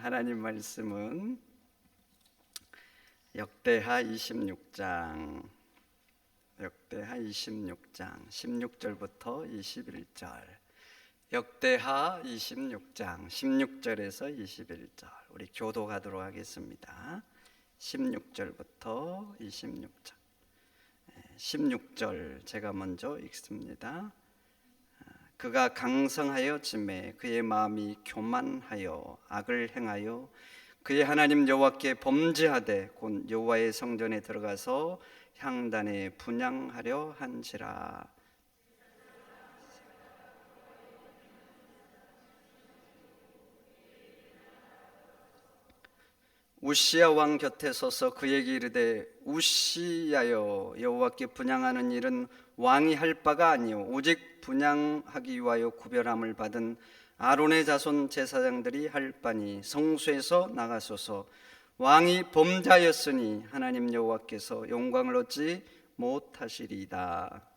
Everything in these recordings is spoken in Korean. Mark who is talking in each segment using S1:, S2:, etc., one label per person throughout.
S1: 하나님 말씀은 역대하 26장 16절부터 21절. 역대하 26장 16절에서 21절. 우리 교도하도록 하겠습니다. 16절부터 26절. 16절 제가 먼저 읽습니다. 그가 강성하여 짐에 그의 마음이 교만하여 악을 행하여 그의 하나님 여호와께 범죄하되 곧 여호와의 성전에 들어가서 향단에 분향하려 한지라. 우시야 왕 곁에 서서 그에게 이르되 우시야여, 여호와께 분향하는 일은 왕이 할 바가 아니요 오직 분향하기 위하여 구별함을 받은 아론의 자손 제사장들이 할 바니 성소에서 나가소서. 왕이 범죄하였으니 하나님 여호와께서 영광을 얻지 못하시리이다.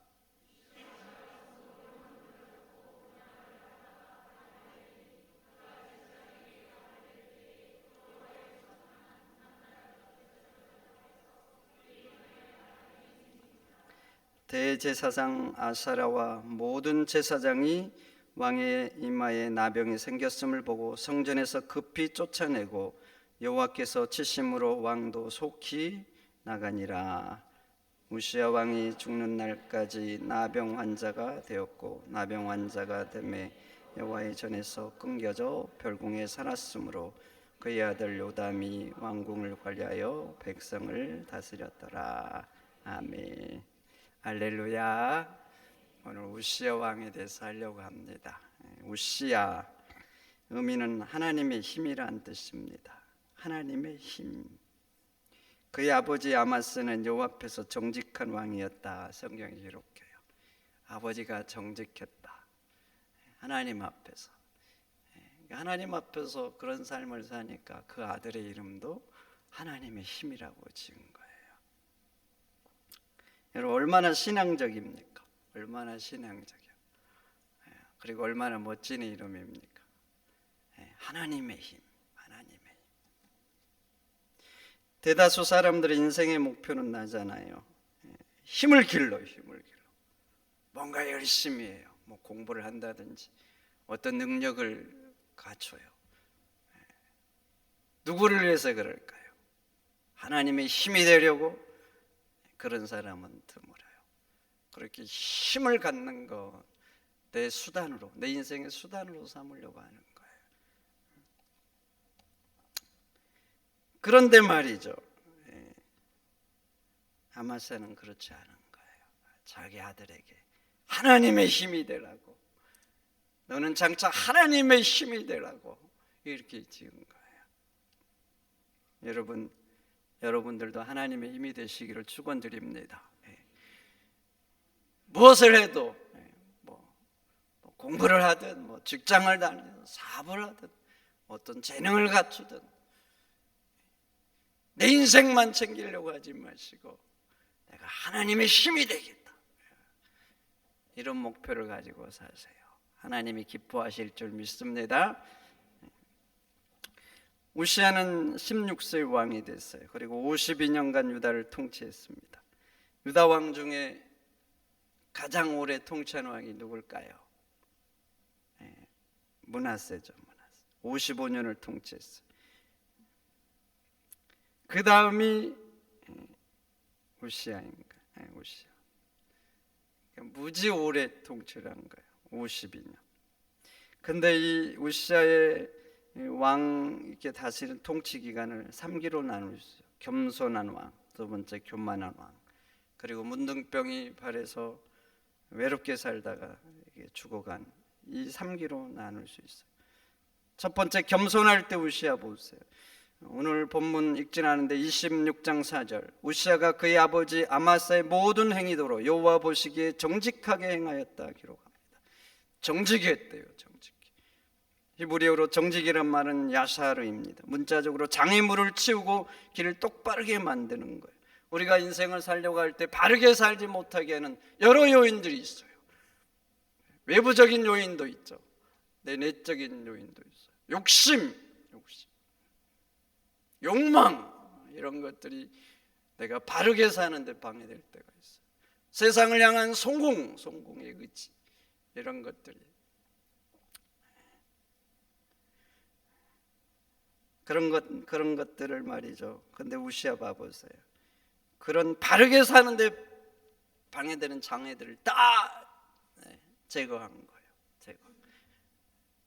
S1: 대제사장 아사랴와 모든 제사장이 왕의 이마에 나병이 생겼음을 보고 성전에서 급히 쫓아내고 여호와께서 치심으로 왕도 속히 나가니라. 우시야 왕이 죽는 날까지 나병 환자가 되었고 나병 환자가 되매 여호와의 전에서 끊겨져 별궁에 살았으므로 그의 아들 요담이 왕궁을 관리하여 백성을 다스렸더라. 아멘. 할렐루야. 오늘 우시야 왕에 대해서 하려고 합니다. 우시야 의미는 하나님의 힘이란 뜻입니다. 하나님의 힘. 그의 아버지 아마스는 여호와 앞에서 정직한 왕이었다. 성경이 기록해요. 아버지가 정직했다. 하나님 앞에서. 하나님 앞에서 그런 삶을 사니까 그 아들의 이름도 하나님의 힘이라고 지은 거예요. 여러분, 얼마나 신앙적입니까? 얼마나 신앙적이야. 그리고 얼마나 멋진 이름입니까? 하나님의 힘, 하나님의 힘. 대다수 사람들의 인생의 목표는 나잖아요. 힘을 길러. 뭔가 열심히 해요. 뭐 공부를 한다든지 어떤 능력을 갖춰요. 누구를 위해서 그럴까요? 하나님의 힘이 되려고. 그런 사람은 드물어요. 그렇게 힘을 갖는 거 내 수단으로, 내 인생의 수단으로 삼으려고 하는 거예요. 그런데 말이죠, 아마스야는 그렇지 않은 거예요. 자기 아들에게 하나님의 힘이 되라고, 너는 장차 하나님의 힘이 되라고 이렇게 지은 거예요. 여러분들도 하나님의 힘이 되시기를 축원드립니다. 무엇을 해도 뭐 공부를 하든 뭐 직장을 다니든 사업을 하든 어떤 재능을 갖추든 내 인생만 챙기려고 하지 마시고 내가 하나님의 힘이 되겠다, 이런 목표를 가지고 사세요. 하나님이 기뻐하실 줄 믿습니다. 우시야는 16세 왕이 됐어요. 그리고 52년간 유다를 통치했습니다. 유다 왕 중에 가장 오래 통치한 왕이 누굴까요? 므낫세죠. 므낫세. 55년을 통치했어요. 그 다음이 우시야인가? 우시야. 무지 오래 통치를 한 거예요. 52년. 근데 이 우시야의 왕 이렇게 다스리는 통치 기간을 3기로 나눌 수 있어요. 겸손한 왕, 두 번째 교만한 왕, 그리고 문둥병이 발해서 외롭게 살다가 죽어간, 이 3기로 나눌 수 있어요. 첫 번째 겸손할 때 우시야 보세요. 오늘 본문 읽진 않은데 26장 4절, 우시야가 그의 아버지 아마스야의 모든 행위도로 여호와 보시기에 정직하게 행하였다 기록합니다. 정직했대요. 정직. 히브리어로 정직이란 말은 야사르입니다. 문자적으로 장애물을 치우고 길을 똑바르게 만드는 거예요. 우리가 인생을 살려고 할 때 바르게 살지 못하게 하는 여러 요인들이 있어요. 외부적인 요인도 있죠. 내 내적인 요인도 있어요. 욕심. 욕망 이런 것들이 내가 바르게 사는데 방해될 때가 있어요. 세상을 향한 성공의 의지 이런 것들이 그런 것들을 말이죠. 근데 우시아 봐보세요. 그런 바르게 사는데 방해되는 장애들을 다 제거한 거예요.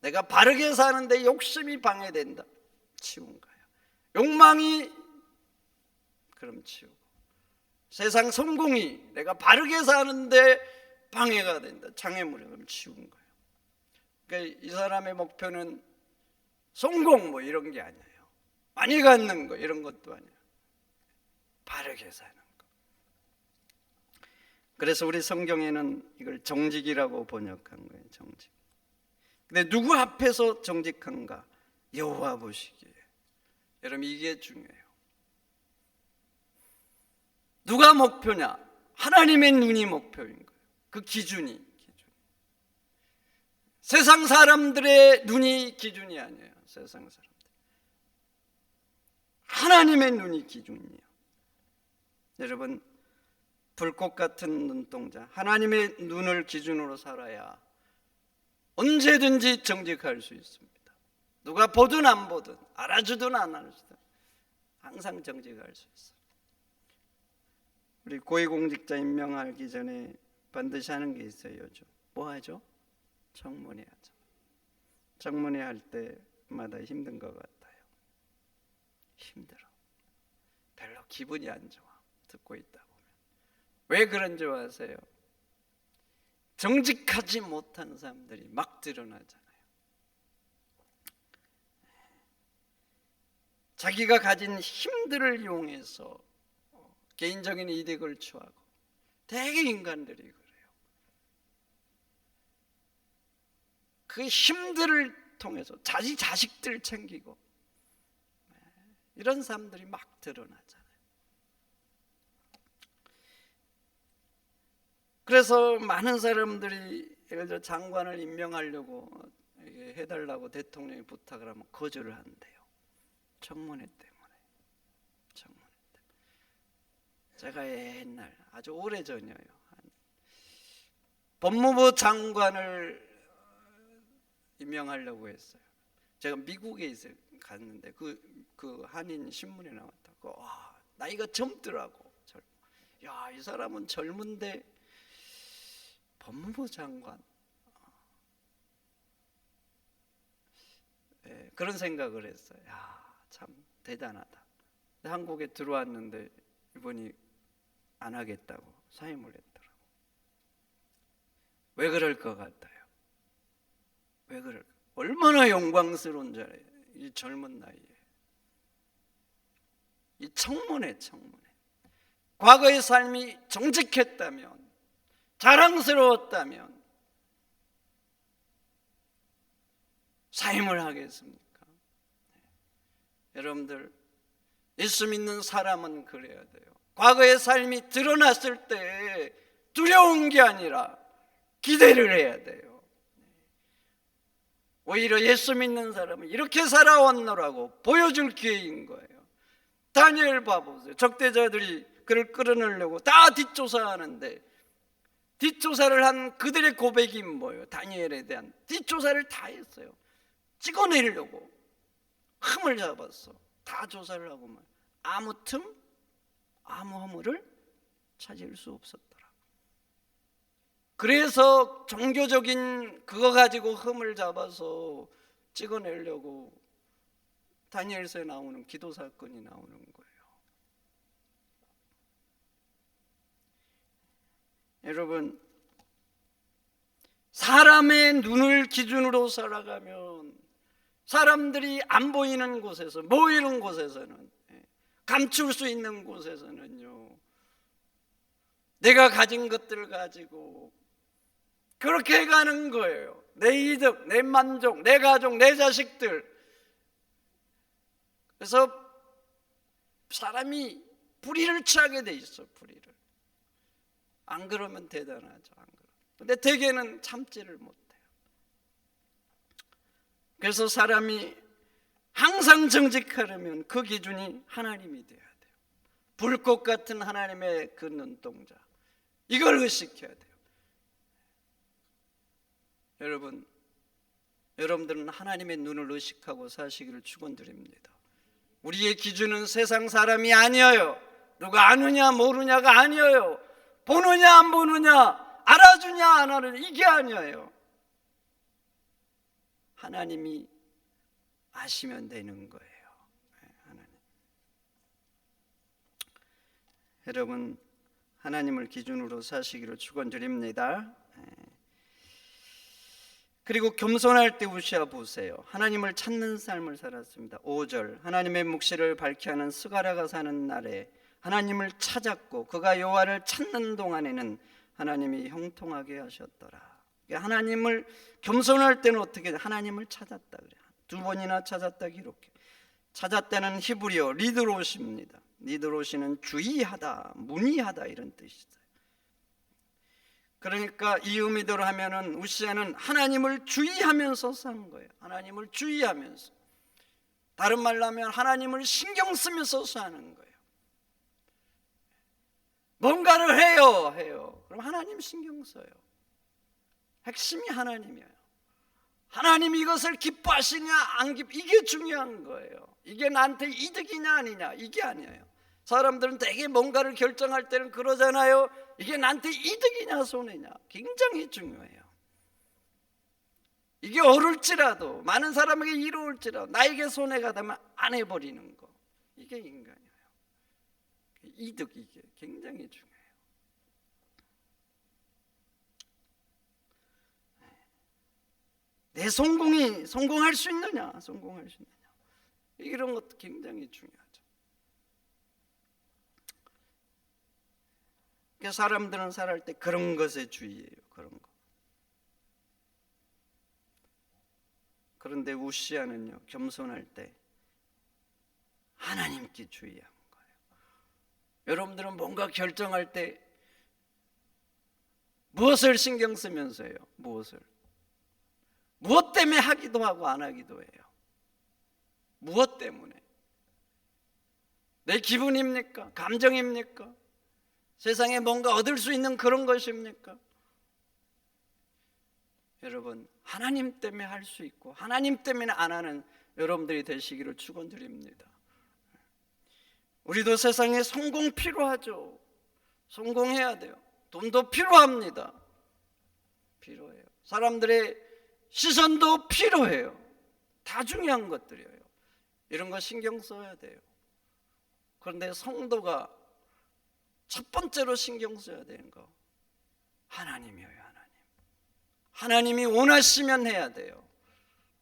S1: 내가 바르게 사는데 욕심이 방해된다, 치운 거예요. 욕망이 그럼 치우고, 세상 성공이 내가 바르게 사는데 방해가 된다, 장애물이 그럼 치운 거예요. 그러니까 이 사람의 목표는 성공 뭐 이런 게 아니에요. 많이 갖는 거 이런 것도 아니에요. 바르게 사는 거. 그래서 우리 성경에는 이걸 정직이라고 번역한 거예요. 정직. 근데 누구 앞에서 정직한가? 여호와 보시기에. 여러분 이게 중요해요. 누가 목표냐? 하나님의 눈이 목표인 거예요. 그 기준이. 세상 사람들의 눈이 기준이 아니에요. 세상 사람들. 하나님의 눈이 기준이에요. 여러분, 불꽃 같은 눈동자, 하나님의 눈을 기준으로 살아야 언제든지 정직할 수 있습니다. 누가 보든 안 보든, 알아주든 안 알아주든 항상 정직할 수 있어요. 우리 고위공직자 임명하기 전에 반드시 하는 게 있어요. 요즘 뭐 하죠? 청문회 하죠. 청문회 할 때마다 힘든 것 같아요. 힘들어. 별로 기분이 안 좋아. 듣고 있다 보면. 왜 그런 줄 아세요? 정직하지 못한 사람들이 막 드러나잖아요. 자기가 가진 힘들을 이용해서 개인적인 이득을 취하고, 대개 인간들이 그래요. 그 힘들을 통해서 자기 자식들 챙기고 이런 사람들이 막 드러나잖아요. 그래서 많은 사람들이 예를 들어 장관을 임명하려고 해달라고 대통령이 부탁을 하면 거절을 한대요. 청문회 때문에. 제가 옛날 아주 오래전이에요. 법무부 장관을 임명하려고 했어요. 제가 미국에 갔는데 그 한인 신문에 나왔다고. 와, 나이가 젊더라고. 야, 이 사람은 젊은데 법무부 장관. 네, 그런 생각을 했어요. 야, 참 대단하다. 한국에 들어왔는데 이분이 안 하겠다고 사임을 했더라고. 왜 그럴 것 같아요? 왜 그럴까? 얼마나 영광스러운 자리에, 이 젊은 나이에. 이 청문회. 과거의 삶이 정직했다면, 자랑스러웠다면 사임을 하겠습니까? 여러분들, 예수 믿는 사람은 그래야 돼요. 과거의 삶이 드러났을 때 두려운 게 아니라 기대를 해야 돼요. 오히려 예수 믿는 사람은 이렇게 살아왔노라고 보여줄 기회인 거예요. 다니엘 봐보세요. 적대자들이 그를 끌어내려고 다 뒷조사하는데, 뒷조사를 한 그들의 고백이 뭐예요? 다니엘에 대한 뒷조사를 다 했어요. 찍어내려고 흠을 잡았어. 다 조사를 하고만 아무 틈, 아무 허물을 찾을 수 없었더라. 그래서 종교적인 그거 가지고 흠을 잡아서 찍어내려고 다니엘서에 나오는 기도 사건이 나오는 거예요. 여러분, 사람의 눈을 기준으로 살아가면 사람들이 안 보이는 곳에서, 모이는 곳에서는, 감출 수 있는 곳에서는요, 내가 가진 것들을 가지고 그렇게 가는 거예요. 내 이득, 내 만족, 내 가족, 내 자식들. 그래서 사람이 불의를 취하게 돼 있어. 불의를. 안 그러면 대단하죠. 안 그러면. 근데 대개는 참지를 못해요. 그래서 사람이 항상 정직하려면 그 기준이 하나님이 돼야 돼요. 불꽃 같은 하나님의 그 눈동자, 이걸 의식해야 돼요. 여러분들은 하나님의 눈을 의식하고 사시기를 축원드립니다. 우리의 기준은 세상 사람이 아니에요. 누가 아느냐 모르냐가 아니에요. 보느냐 안 보느냐, 알아주냐 안 알아주냐, 이게 아니에요. 하나님이 아시면 되는 거예요. 하나님. 여러분, 하나님을 기준으로 사시기를 축원드립니다. 그리고 겸손할 때 우시아 보세요. 하나님을 찾는 삶을 살았습니다. 5절, 하나님의 묵시를 밝히 하는 스가랴가 사는 날에 하나님을 찾았고 그가 여호와를 찾는 동안에는 하나님이 형통하게 하셨더라. 하나님을 겸손할 때는 어떻게 하나님을 찾았다 그래요. 2번이나 찾았다 기록해. 찾았다는 히브리어 리드로시입니다. 리드로시는 주의하다, 문의하다 이런 뜻이죠. 그러니까 이 의미대로 하면은 우시아는 하나님을 주의하면서 산 거예요. 하나님을 주의하면서. 다른 말로 하면 하나님을 신경 쓰면서 사는 거예요. 뭔가를 해요. 그럼 하나님 신경 써요. 핵심이 하나님이에요. 하나님이 이것을 기뻐하시냐 안 기뻐, 이게 중요한 거예요. 이게 나한테 이득이냐 아니냐, 이게 아니에요. 사람들은 되게 뭔가를 결정할 때는 그러잖아요. 이게 나한테 이득이냐 손해냐, 굉장히 중요해요. 이게 어려울지라도, 많은 사람에게 이로울지라도 나에게 손해가 되면 안 해버리는 거, 이게 인간이에요. 이득, 이게 굉장히 중요해요. 내 성공할 수 있느냐, 이런 것도 굉장히 중요하죠. 그러니까 사람들은 살아갈 때 그런 것에 주의해요. 그런 거. 그런데 우시아는요, 겸손할 때 하나님께 주의한 거예요. 여러분들은 뭔가 결정할 때 무엇을 신경 쓰면서 해요? 무엇 때문에 하기도 하고 안 하기도 해요? 무엇 때문에? 내 기분입니까? 감정입니까? 세상에 뭔가 얻을 수 있는 그런 것입니까? 여러분, 하나님 때문에 할 수 있고 하나님 때문에 안 하는 여러분들이 되시기를 축원드립니다. 우리도 세상에 성공 필요하죠. 성공해야 돼요. 돈도 필요합니다. 필요해요. 사람들의 시선도 필요해요. 다 중요한 것들이에요. 이런 거 신경 써야 돼요. 그런데 성도가 첫 번째로 신경 써야 되는 거, 하나님이에요. 하나님이 원하시면 해야 돼요.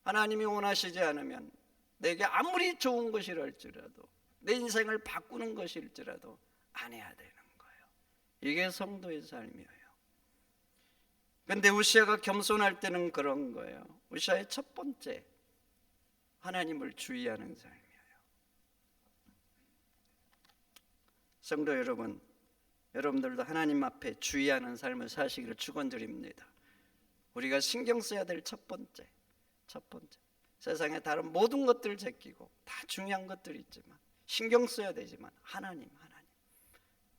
S1: 하나님이 원하시지 않으면 내게 아무리 좋은 것이랄지라도, 내 인생을 바꾸는 것일지라도 안 해야 되는 거예요. 이게 성도의 삶이에요. 그런데 우시아가 겸손할 때는 그런 거예요. 우시아의 첫 번째, 하나님을 주의하는 삶이에요. 성도 여러분, 여러분들도 하나님 앞에 주의하는 삶을 사시기를 축원드립니다. 우리가 신경 써야 될 첫 번째, 세상의 다른 모든 것들을 제끼고 다 중요한 것들이 있지만 신경 써야 되지만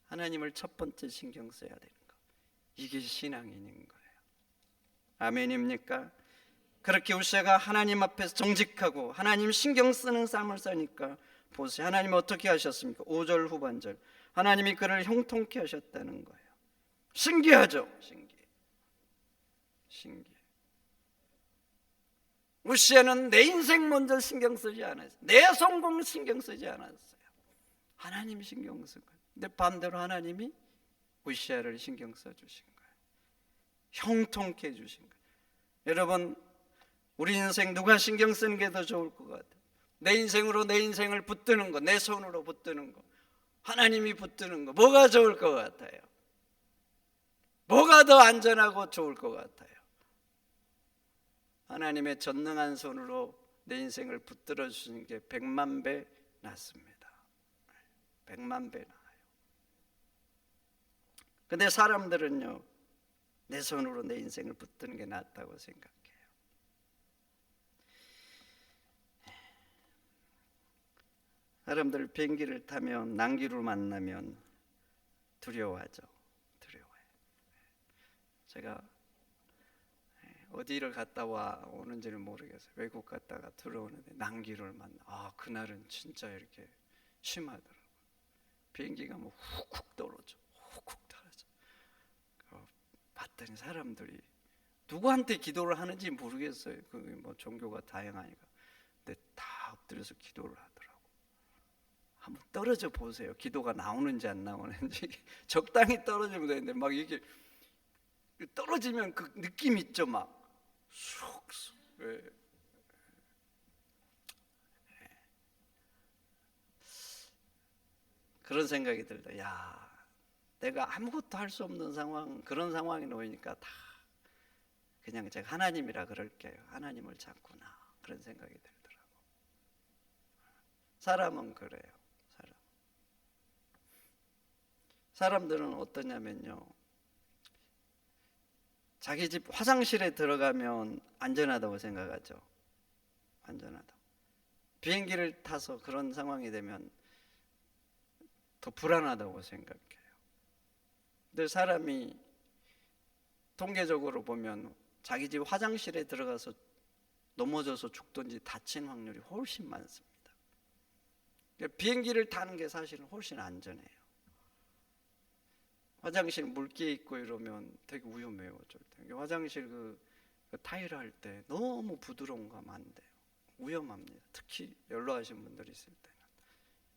S1: 하나님을 첫 번째 신경 써야 되는 거, 이게 신앙인인 거예요. 아멘입니까? 그렇게 우시아가 하나님 앞에서 정직하고 하나님 신경 쓰는 삶을 사니까 보세요. 하나님 어떻게 하셨습니까? 5절 후반절, 하나님이 그를 형통케 하셨다는 거예요. 신기하죠? 신기해. 우시아는 내 인생 먼저 신경 쓰지 않았어요. 내 성공 신경 쓰지 않았어요. 하나님 신경 쓴 거예요. 근데 반대로 하나님이 우시아를 신경 써주신 거예요. 형통케 해주신 거예요. 여러분, 우리 인생 누가 신경 쓰는 게 더 좋을 것 같아요? 내 인생으로 내 인생을 붙드는 거, 내 손으로 붙드는 거, 하나님이 붙드는 거, 뭐가 좋을 것 같아요? 뭐가 더 안전하고 좋을 것 같아요? 하나님의 전능한 손으로 내 인생을 붙들어 주시는 게 100만 배 낫습니다. 100만 배 나아요. 근데 사람들은요, 내 손으로 내 인생을 붙드는 게 낫다고 생각해요. 사람들 비행기를 타면 난기를 만나면 두려워하죠. 두려워해요. 제가 어디를 갔다 오는지는 모르겠어요. 외국 갔다가 들어오는데 난기를 만나. 그날은 진짜 이렇게 심하더라고요. 비행기가 뭐 훅훅 떨어져. 훅훅 떨어져. 봤더니 사람들이 누구한테 기도를 하는지 모르겠어요. 뭐 종교가 다양하니까. 근데 다 엎드려서 기도를 하더라고. 한번 떨어져 보세요. 기도가 나오는지 안 나오는지. 적당히 떨어지면 되는데 막 이게 떨어지면 그 느낌 있죠, 막 쑥쑥. 그런 생각이 들다. 야, 내가 아무것도 할 수 없는 상황, 그런 상황에 놓이니까 다 그냥 제가 하나님이라 그럴게요. 하나님을 찾구나, 그런 생각이 들더라고. 사람은 그래요. 사람들은 어떠냐면요, 자기 집 화장실에 들어가면 안전하다고 생각하죠. 안전하다. 비행기를 타서 그런 상황이 되면 더 불안하다고 생각해요. 근데 사람이 통계적으로 보면 자기 집 화장실에 들어가서 넘어져서 죽든지 다친 확률이 훨씬 많습니다. 비행기를 타는 게 사실은 훨씬 안전해요. 화장실 물기 있고 이러면 되게 위험해요. 화장실 그 타일 할 때 너무 부드러운 거 하면 안 돼요. 위험합니다. 특히 연로하신 분들이 있을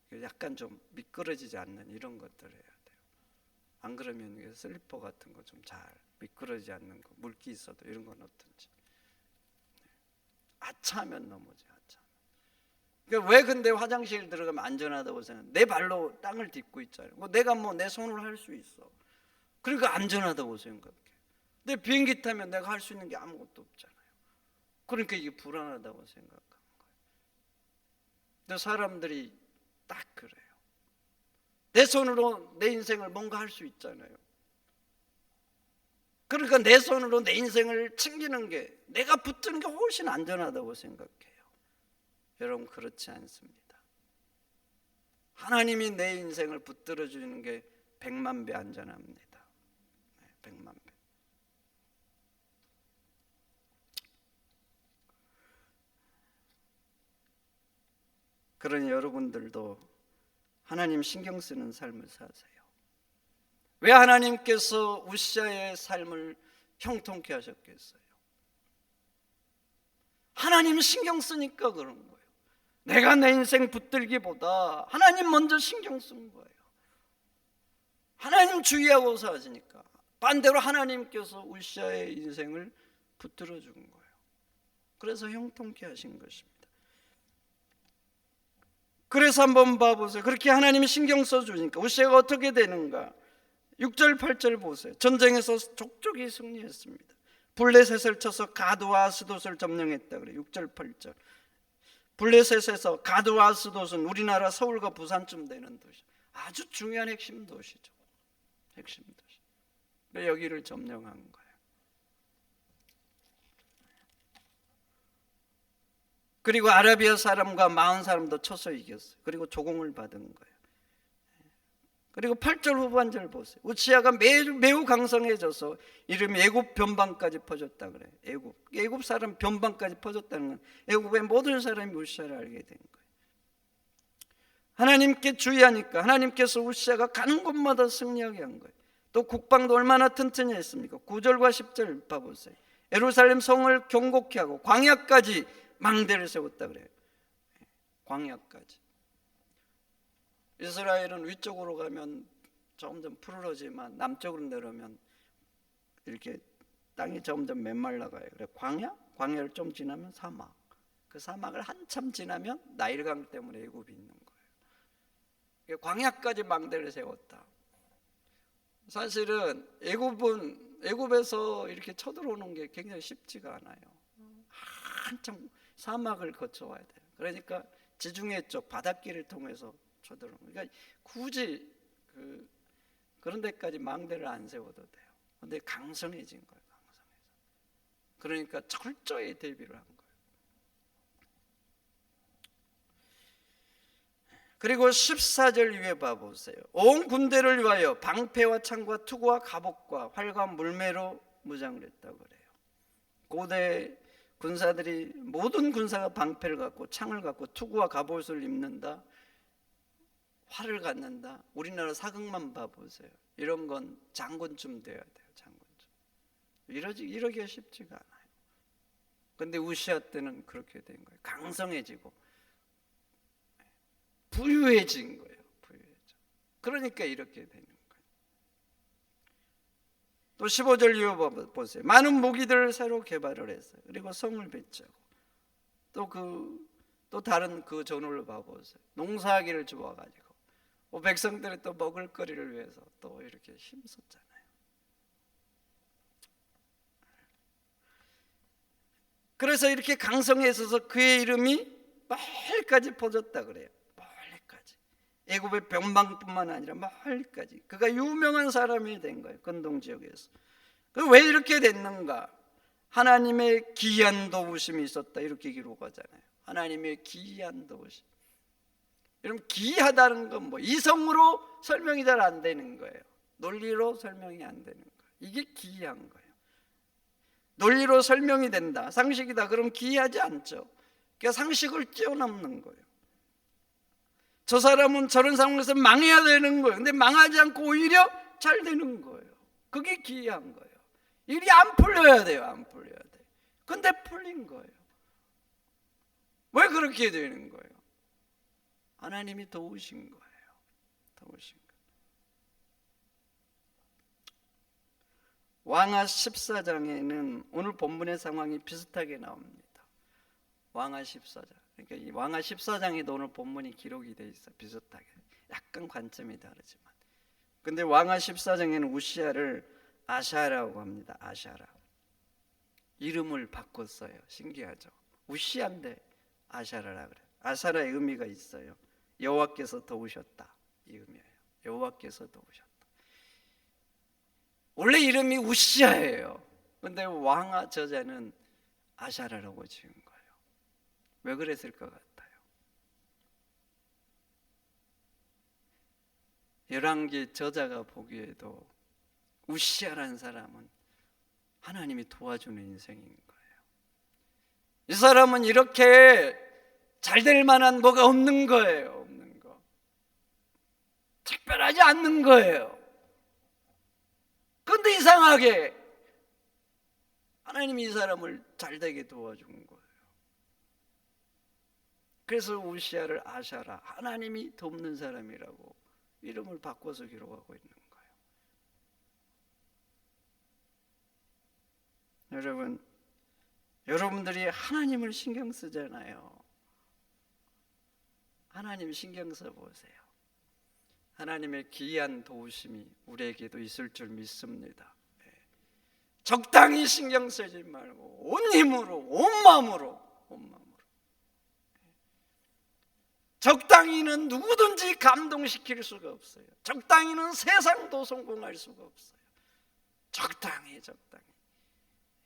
S1: 때는 약간 좀 미끄러지지 않는 이런 것들을 해야 돼요. 안 그러면 슬리퍼 같은 거 좀 잘 미끄러지지 않는 거, 물기 있어도 이런 건 어떤지. 아차하면 넘어져. 그러니까 왜 근데 화장실 들어가면 안전하다고 생각해? 내 발로 땅을 딛고 있잖아요. 내가 뭐 내 손으로 할 수 있어. 그러니까 안전하다고 생각해. 근데 비행기 타면 내가 할 수 있는 게 아무것도 없잖아요. 그러니까 이게 불안하다고 생각하는 거예요. 근데 사람들이 딱 그래요. 내 손으로 내 인생을 뭔가 할 수 있잖아요. 그러니까 내 손으로 내 인생을 챙기는 게, 내가 붙드는 게 훨씬 안전하다고 생각해요. 여러분, 그렇지 않습니다. 하나님이 내 인생을 붙들어 주는 게 100만 배 안전합니다. 100만 배. 그러니 여러분들도 하나님 신경 쓰는 삶을 사세요. 왜 하나님께서 우시아의 삶을 형통케 하셨겠어요? 하나님 신경 쓰니까 그런 거예요. 내가 내 인생 붙들기보다 하나님 먼저 신경 쓴 거예요. 하나님 주의하고 사시니까. 반대로 하나님께서 우시아의 인생을 붙들어 준 거예요. 그래서 형통케 하신 것입니다. 그래서 한번 봐보세요. 그렇게 하나님이 신경 써주니까 우시아가 어떻게 되는가? 6절 8절 보세요. 전쟁에서 족족이 승리했습니다. 블레셋을 쳐서 가드와 아스돗을 점령했다 그래요. 6절 8절. 블레셋에서 가드와 아스돗은 우리나라 서울과 부산쯤 되는 도시, 아주 중요한 핵심 도시죠. 핵심 도시. 왜 여기를 점령한 거예요? 그리고 아라비아 사람과 마흔 사람도 쳐서 이겼어요. 그리고 조공을 받은 거예요. 그리고 8절 후반절 보세요. 우시아가 매우 강성해져서 이름이 애굽 변방까지 퍼졌다 그래요. 애굽 사람 변방까지 퍼졌다는 건 애굽의 모든 사람이 우시아를 알게 된 거예요. 하나님께 주의하니까 하나님께서 우시아가 가는 곳마다 승리하게 한 거예요. 또 국방도 얼마나 튼튼히 했습니까? 9절과 10절 봐보세요. 예루살렘 성을 견고케 하고 광야까지 망대를 세웠다 그래요. 광야까지. 이스라엘은 위쪽으로 가면 점점 푸르러지만 남쪽으로 내려오면 이렇게 땅이 점점 메말라가요. 그래 광야를 좀 지나면 사막. 그 사막을 한참 지나면 나일강 때문에 애굽이 있는 거예요. 광야까지 망대를 세웠다. 사실은 애굽에서 이렇게 쳐들어오는 게 굉장히 쉽지가 않아요. 한참 사막을 거쳐와야 돼요. 그러니까 지중해 쪽 바닷길을 통해서 쳐들어오는 거예요. 그러니까 굳이 그런 데까지 망대를 안 세워도 돼요. 근데 강성해진 거예요. 그러니까 철저히 대비를 한 거예요. 그리고 14절 위에 봐보세요. 온 군대를 위하여 방패와 창과 투구와 갑옷과 활과 물매로 무장을 했다고 그래요. 고대 군사들이 모든 군사가 방패를 갖고 창을 갖고 투구와 갑옷을 입는다, 활을 갖는다. 우리나라 사극만 봐보세요. 이런 건 장군쯤 돼야 돼요. 장군쯤. 이러기가 쉽지가 않아요. 근데 우시아 때는 그렇게 된 거예요. 강성해지고 부유해진 거예요. 부유해져. 그러니까 이렇게 되는 거예요. 또 15절 이어 보세요. 많은 무기들을 새로 개발을 했어요. 그리고 성을 배치하고 또 다른 그 전후를 봐보세요. 농사하기를 좋아가지고 백성들이 또 먹을거리를 위해서 또 이렇게 힘썼잖아요. 그래서 이렇게 강성에 있어서 그의 이름이 멀리까지 퍼졌다 그래요. 멀리까지. 애굽의 변방뿐만 아니라 멀리까지. 그가 유명한 사람이 된 거예요. 근동 지역에서. 왜 이렇게 됐는가? 하나님의 기이한 도우심이 있었다, 이렇게 기록하잖아요. 하나님의 기이한 도우심. 여러분, 기이하다는 건 뭐 이성으로 설명이 잘 안 되는 거예요. 논리로 설명이 안 되는 거예요. 이게 기이한 거예요. 논리로 설명이 된다, 상식이다, 그럼 기이하지 않죠. 그러니까 상식을 뛰어넘는 거예요. 저 사람은 저런 상황에서 망해야 되는 거예요. 근데 망하지 않고 오히려 잘 되는 거예요. 그게 기이한 거예요. 일이 안 풀려야 돼요. 안 풀려야 돼요. 근데 풀린 거예요. 왜 그렇게 되는 거예요? 하나님이 도우신 거예요. 도우신 거예요. 왕하 14장에는 오늘 본문의 상황이 비슷하게 나옵니다. 왕하 14장. 그러니까 이 왕하 14장에도 오늘 본문이 기록이 돼 있어. 비슷하게. 약간 관점이 다르지만. 근데 왕하 14장에는 우시아를 아샤라고 합니다. 아샤라. 이름을 바꿨어요. 신기하죠. 우시아인데 아샤라라 그래요. 아샤라의 의미가 있어요. 여호와께서 도우셨다, 이 의미예요. 여호와께서 도우셨다. 원래 이름이 우시아예요. 근데 왕하 저자는 아샤라라고 지은 거예요. 왜 그랬을 것 같아요? 열왕기 저자가 보기에도 우시아라는 사람은 하나님이 도와주는 인생인 거예요. 이 사람은 이렇게 잘 될 만한 뭐가 없는 거예요. 없는 거. 특별하지 않는 거예요. 그런데 이상하게 하나님이 이 사람을 잘 되게 도와준 거예요. 그래서 우시아를 아샤라, 하나님이 돕는 사람이라고 이름을 바꿔서 기록하고 있는 거예요. 여러분들이 하나님을 신경 쓰잖아요. 하나님 신경 써보세요. 하나님의 기이한 도우심이 우리에게도 있을 줄 믿습니다. 적당히 신경 쓰지 말고 온 힘으로, 온 마음으로. 적당히는 누구든지 감동시킬 수가 없어요. 적당히는 세상도 성공할 수가 없어요. 적당히.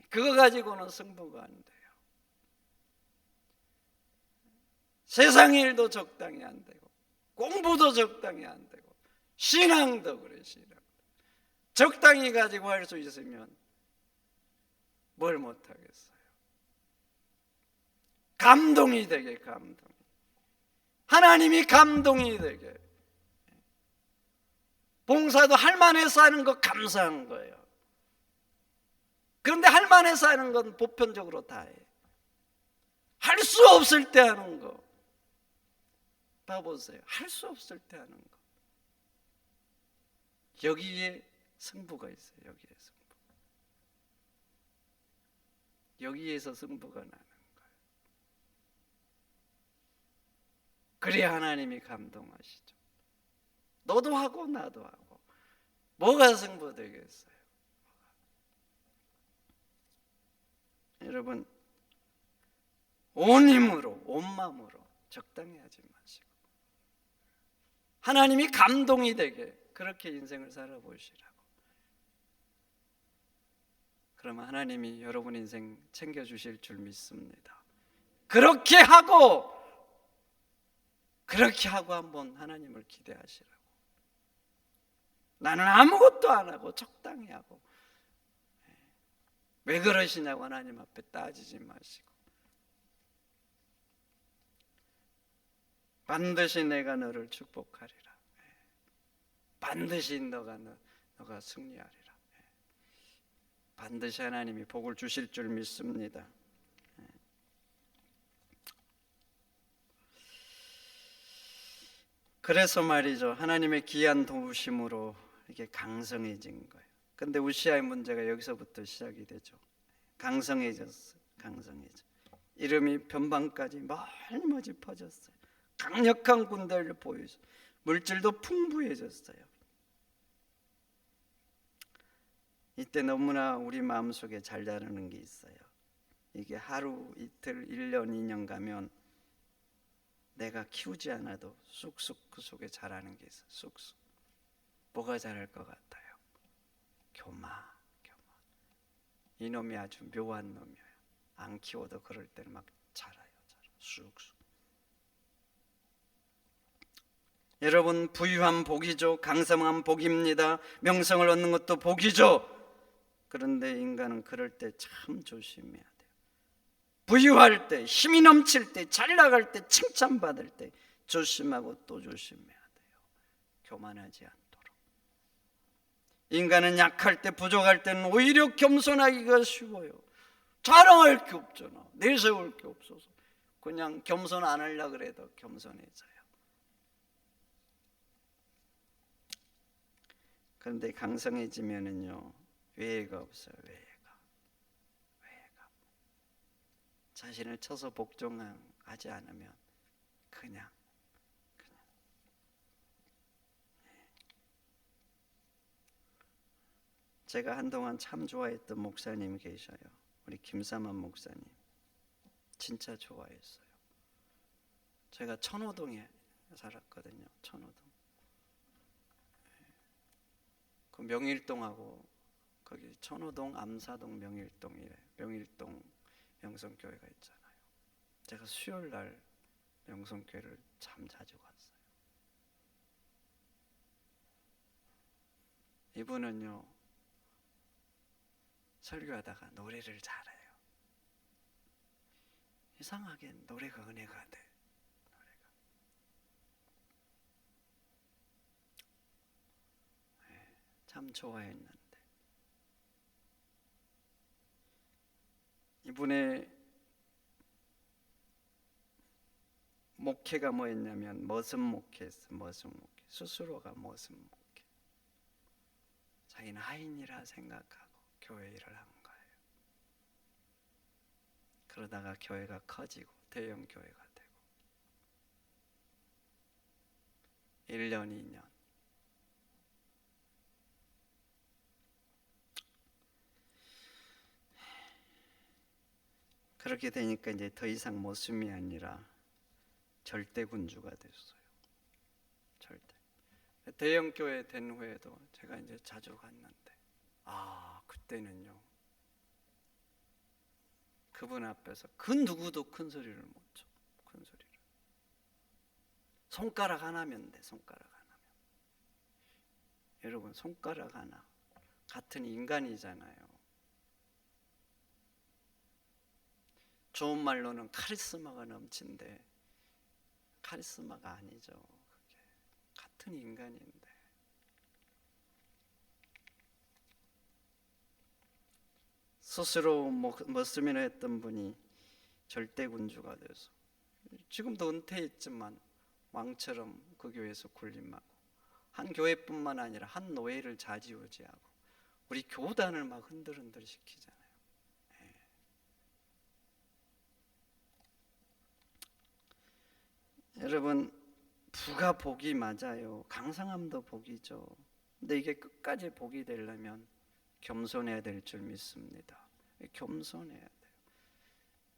S1: 그거 가지고는 승부가 안 돼요. 세상 일도 적당히 안 되고, 공부도 적당히 안 되고, 신앙도 그래. 적당히 가지고 할 수 있으면 뭘 못하겠어요. 감동이 되게. 하나님이 감동이 되게. 봉사도 할 만해서 하는 거 감사한 거예요. 그런데 할 만해서 하는 건 보편적으로 다 해요. 할 수 없을 때 하는 거 봐보세요. 할 수 없을 때 하는 거. 여기에 승부가 있어요. 여기에서 승부가 나는 거예요. 그래야 하나님이 감동하시죠. 너도 하고 나도 하고. 뭐가 승부되겠어요? 여러분, 온 힘으로, 온 마음으로 적당히 하지 마시고 하나님이 감동이 되게 그렇게 인생을 살아보시라고. 그러면 하나님이 여러분 인생 챙겨주실 줄 믿습니다. 그렇게 하고 그렇게 하고 한번 하나님을 기대하시라고. 나는 아무것도 안 하고 적당히 하고. 왜 그러시냐고 하나님 앞에 따지지 마시고, 반드시 내가 너를 축복하리라. 반드시 너가 승리하리라. 반드시 하나님이 복을 주실 줄 믿습니다. 그래서 말이죠, 하나님의 귀한 도우심으로 이게 강성해진 거예요. 근데 우시아의 문제가 여기서부터 시작이 되죠. 강성해졌어요. 강성해져. 이름이 변방까지 멀리 퍼졌어요. 강력한 군대를 보여서 물질도 풍부해졌어요. 이때 너무나 우리 마음속에 잘 자라는 게 있어요. 이게 하루, 이틀, 1년, 2년 가면 내가 키우지 않아도 쑥쑥 그 속에 자라는 게 있어요. 쑥쑥. 뭐가 자랄 것 같아요? 교마. 이놈이 아주 묘한 놈이에요. 안 키워도 그럴 때는 막 자라요. 쑥쑥. 여러분, 부유한 복이죠. 강성한 복입니다. 명성을 얻는 것도 복이죠. 그런데 인간은 그럴 때 참 조심해야 돼요. 부유할 때, 힘이 넘칠 때, 잘 나갈 때, 칭찬받을 때 조심하고 또 조심해야 돼요. 교만하지 않도록. 인간은 약할 때, 부족할 때는 오히려 겸손하기가 쉬워요. 자랑할 게 없잖아. 내세울 게 없어서 그냥 겸손 안 하려고 그래도 겸손해져요. 그런데 강성해지면은요, 외회가 없어요. 외회가. 자신을 쳐서 복종하지 않으면 그냥. 제가 한동안 참 좋아했던 목사님이 계셔요. 우리 김삼환 목사님. 진짜 좋아했어요. 제가 천호동에 살았거든요. 천호동. 그 명일동하고 거기 천호동, 암사동, 명일동이래. 명일동 명성교회가 있잖아요. 제가 수요일 날 명성교회를 참 자주 갔어요. 이분은요, 설교하다가 노래를 잘해요. 이상하게 노래가 은혜가 돼. 참 좋아했는데 이분의 목회가 뭐였냐면 머슴 목회였어요. 머슴 목회. 스스로가 머슴 목회. 자기는 하인이라 생각하고 교회 일을 한 거예요. 그러다가 교회가 커지고 대형 교회가 되고 1년, 2년 그렇게 되니까 이제 더 이상 모습이 아니라 절대군주가 됐어요. 절대. 대형 교회 된 후에도 제가 이제 자주 갔는데, 그때는요, 그분 앞에서 그 누구도 큰 소리를 못 쳐. 큰 소리를. 손가락 하나면 돼. 손가락 하나면. 여러분, 손가락 하나 같은 인간이잖아요. 좋은 말로는 카리스마가 넘친데 카리스마가 아니죠. 그게 같은 인간인데 스스로 머슴이라 했던 분이 절대군주가 돼서 지금도 은퇴했지만 왕처럼 그 교회에서 군림하고 한 교회뿐만 아니라 한 노예를 좌지우지하고 우리 교단을 막 흔들흔들 시키잖아요. 여러분, 부가 복이 맞아요. 강성함도 복이죠. 근데 이게 끝까지 복이 되려면 겸손해야 될 줄 믿습니다. 겸손해야 돼요.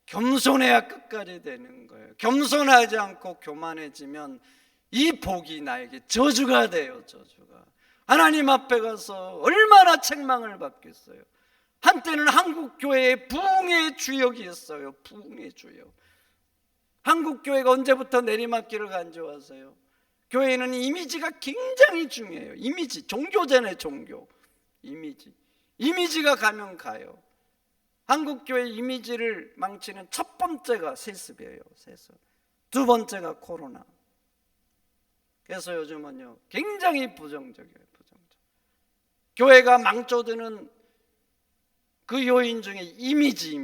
S1: 겸손해야 끝까지 되는 거예요. 겸손하지 않고 교만해지면 이 복이 나에게 저주가 돼요. 저주가. 하나님 앞에 가서 얼마나 책망을 받겠어요. 한때는 한국 교회에 부흥의 주역이었어요. 부흥의 주역. 한국 교회가 언제부터 내리막길을 간주하세요? 교회는 이미지가 굉장히 중요해요. 이미지, 종교잖아요. 종교 이미지가 가면 가요. 한국 교회 이미지를 망치는 첫 번째가 세습이에요. 세습. 두 번째가 코로나. 그래서 요즘은요 굉장히 부정적이에요. 교회가 망쳐드는 그 요인 중에 이미지.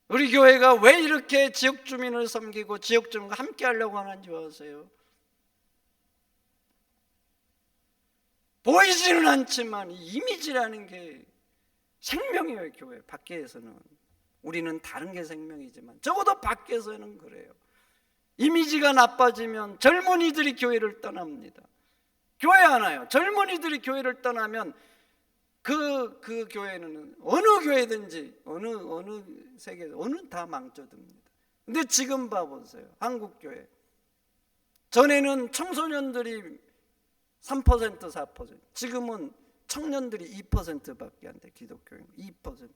S1: 우리 교회가 왜 이렇게 지역 주민을 섬기고 지역 주민과 함께 하려고 하는지 아세요? 보이지는 않지만 이 이미지라는 게 생명이에요. 교회 밖에서는 우리는 다른 게 생명이지만 적어도 밖에서는 그래요. 이미지가 나빠지면 젊은이들이 교회를 떠납니다. 교회 하나요. 젊은이들이 교회를 떠나면 그 교회는 어느 교회든지 어느 세계 어느 다 망쳐듭니다. 근데 지금 봐보세요. 한국 교회 전에는 청소년들이 3% 4%, 지금은 청년들이 2%밖에 안 돼. 기독교인 2%.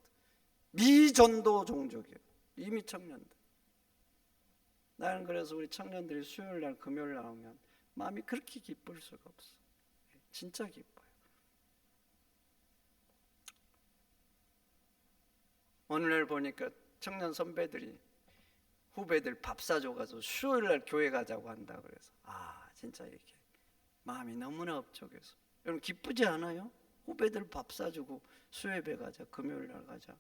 S1: 미전도 종족이에요. 이미 청년들. 나는 그래서 우리 청년들이 수요일 날 금요일 나오면 마음이 그렇게 기쁠 수가 없어. 진짜 기뻐요. 오늘 보니까 청년 선배들이 후배들 밥 사줘가지고 수요일 날 교회 가자고 한다 그래서 진짜 이렇게 마음이 너무나 업적해서. 여러분 기쁘지 않아요? 후배들 밥 사주고 수요예배 가자, 금요일 날 가자.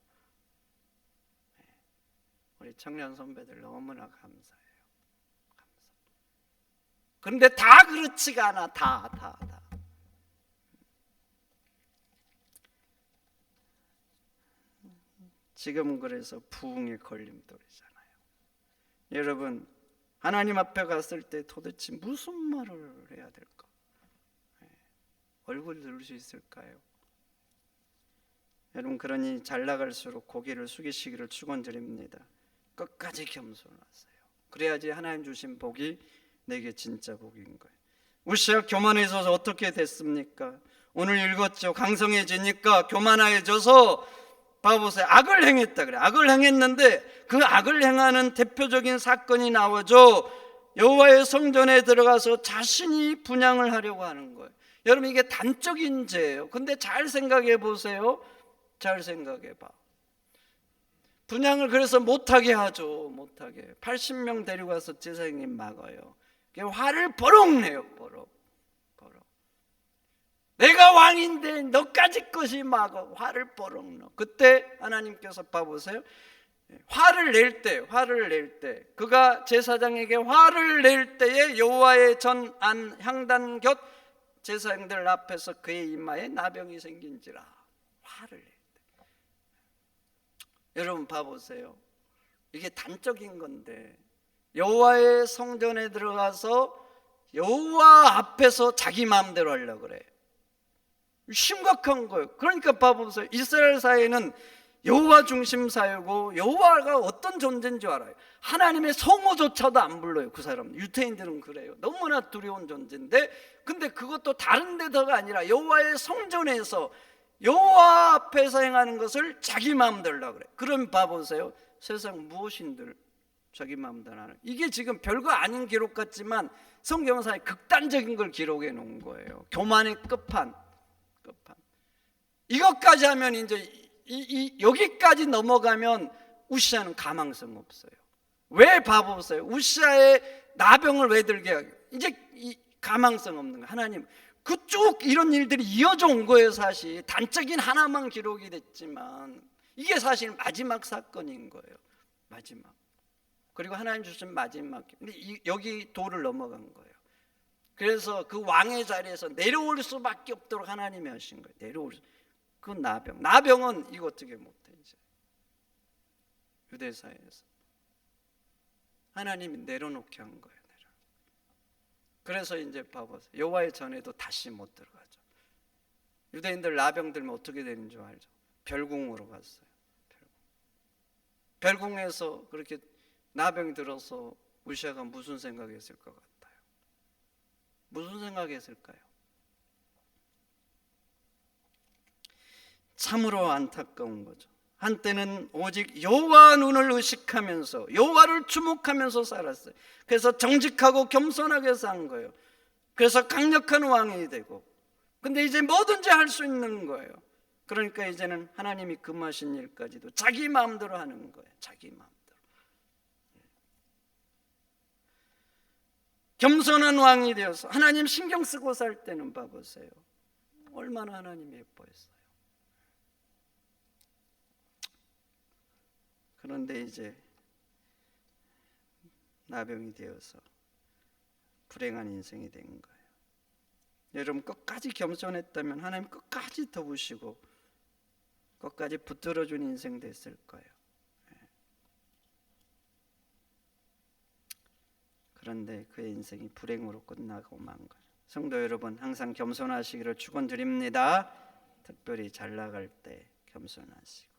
S1: 우리 청년 선배들 너무나 감사해요. 그런데 다 그렇지가 않아. 다. 지금은 그래서 부흥의 걸림돌이잖아요. 여러분 하나님 앞에 갔을 때 도대체 무슨 말을 해야 될까? 얼굴 들을 수 있을까요? 여러분 그러니 잘 나갈수록 고개를 숙이시기를 축원드립니다. 끝까지 겸손하세요. 그래야지 하나님 주신 복이 내게 진짜 복인 거예요. 우시아 교만해져서 어떻게 됐습니까? 오늘 읽었죠. 강성해지니까 교만해져서 봐보세요. 악을 행했다 그래. 악을 행했는데 그 악을 행하는 대표적인 사건이 나오죠. 여호와의 성전에 들어가서 자신이 분향을 하려고 하는 거예요. 여러분 이게 단적인 죄예요. 근데 잘 생각해 보세요. 잘 생각해 봐. 분향을 그래서 못하게 하죠. 못하게. 80명 데려가서 제사장님 막아요. 화를 버럭 내요. 버럭. 내가 왕인데 너까지 것이 막아. 화를 버럭 내. 그때 하나님께서 봐보세요. 화를 낼 때 그가 제사장에게 화를 낼 때에 여호와의 전 안 향단 곁 제사장들 앞에서 그의 이마에 나병이 생긴지라. 화를 낼 때. 여러분 봐보세요. 이게 단적인 건데 여호와의 성전에 들어가서 여호와 앞에서 자기 마음대로 하려고 그래. 심각한 거예요. 그러니까 봐보세요. 이스라엘 사회는 여호와 중심 사회고 여호와가 어떤 존재인 줄 알아요. 하나님의 성호조차도 안 불러요. 그 사람. 유태인들은 그래요. 너무나 두려운 존재인데 근데 그것도 다른 데서가 아니라 여호와의 성전에서 여호와 앞에서 행하는 것을 자기 마음대로 하려고 그래. 그럼 봐보세요. 세상 무엇인들 자기 마음대로 하는. 이게 지금 별거 아닌 기록 같지만 성경사에 극단적인 걸 기록해 놓은 거예요. 교만의 끝판. 이것까지 하면 이제 여기까지 넘어가면 우시아는 가망성 없어요. 왜 봐보세요. 우시아의 나병을 왜 들게 하게? 이제 가망성 없는 거예요. 하나님 그쭉 이런 일들이 이어져 온 거예요. 사실 단적인 하나만 기록이 됐지만 이게 사실 마지막 사건인 거예요. 마지막. 그리고 하나님 주신 마지막. 근데 여기 도를 넘어간 거예요. 그래서 그 왕의 자리에서 내려올 수밖에 없도록 하나님이 하신 거예요. 내려올 수. 그 나병은 이거 어떻게 못해 이제 유대사회에서 하나님이 내려놓게 한 거예요. 그래서 이제 봐보세요. 여호와의 전에도 다시 못 들어가죠. 유대인들 나병 들면 어떻게 되는 줄 알죠? 별궁으로 갔어요. 별궁에서 그렇게 나병이 들어서 우시아가 무슨 생각했을 것 같아요? 무슨 생각했을까요? 참으로 안타까운 거죠. 한때는 오직 여호와 눈을 의식하면서 여호와를 주목하면서 살았어요. 그래서 정직하고 겸손하게 산 거예요. 그래서 강력한 왕이 되고, 근데 이제 뭐든지 할 수 있는 거예요. 그러니까 이제는 하나님이 금하신 일까지도 자기 마음대로 하는 거예요. 자기 마음대로. 겸손한 왕이 되어서 하나님 신경 쓰고 살 때는 봐보세요. 얼마나 하나님이 예뻐했어요. 그런데 이제 나병이 되어서 불행한 인생이 된 거예요. 여러분 끝까지 겸손했다면 하나님 끝까지 도우시고 끝까지 붙들어준 인생 됐을 거예요. 그런데 그의 인생이 불행으로 끝나고 만 거예요. 성도 여러분, 항상 겸손하시기를 축원드립니다. 특별히 잘 나갈 때 겸손하시고,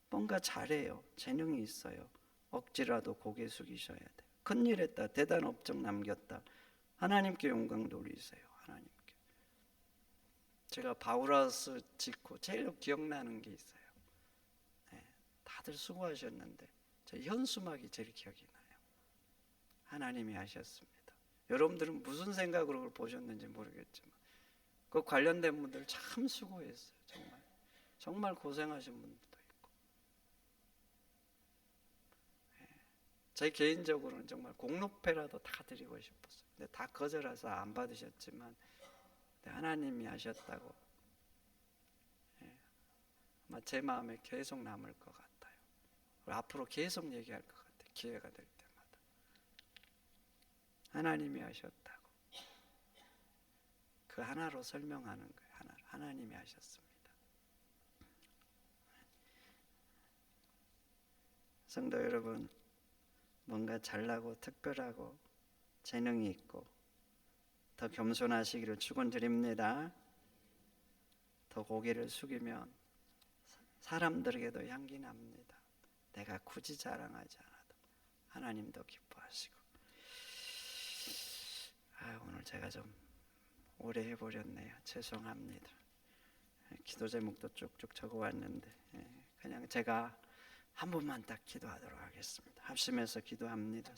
S1: 뭔가 잘해요, 재능이 있어요, 억지라도 고개 숙이셔야 돼요. 큰일 했다, 대단 업적 남겼다, 하나님께 영광 돌리세요. 하나님께. 제가 바울하우스 짓고 제일 기억나는 게 있어요. 다들 수고하셨는데 저 현수막이 제일 기억이 나요. 하나님이 하셨습니다. 여러분들은 무슨 생각으로 그걸 보셨는지 모르겠지만 그 관련된 분들 참 수고했어요. 정말 고생하신 분들도 있고. 제 개인적으로는 정말 공로패라도 다 드리고 싶었어요. 근데 다 거절해서 안 받으셨지만 하나님이 하셨다고 아마 제 마음에 계속 남을 것 같아요. 앞으로 계속 얘기할 것 같아요. 기회가 될 때마다 하나님이 하셨다고 그 하나로 설명하는 거예요. 하나님이 하셨습니다. 성도 여러분, 뭔가 잘나고 특별하고 재능이 있고 더 겸손하시기를 축원드립니다. 더 고개를 숙이면 사람들에게도 향기 납니다. 내가 굳이 자랑하지 않아도 하나님도 기뻐하시고. 오늘 제가 좀 오래 해버렸네요. 죄송합니다. 기도 제목도 쭉쭉 적어왔는데 그냥 제가 한 번만 딱 기도하도록 하겠습니다. 합심해서 기도합니다.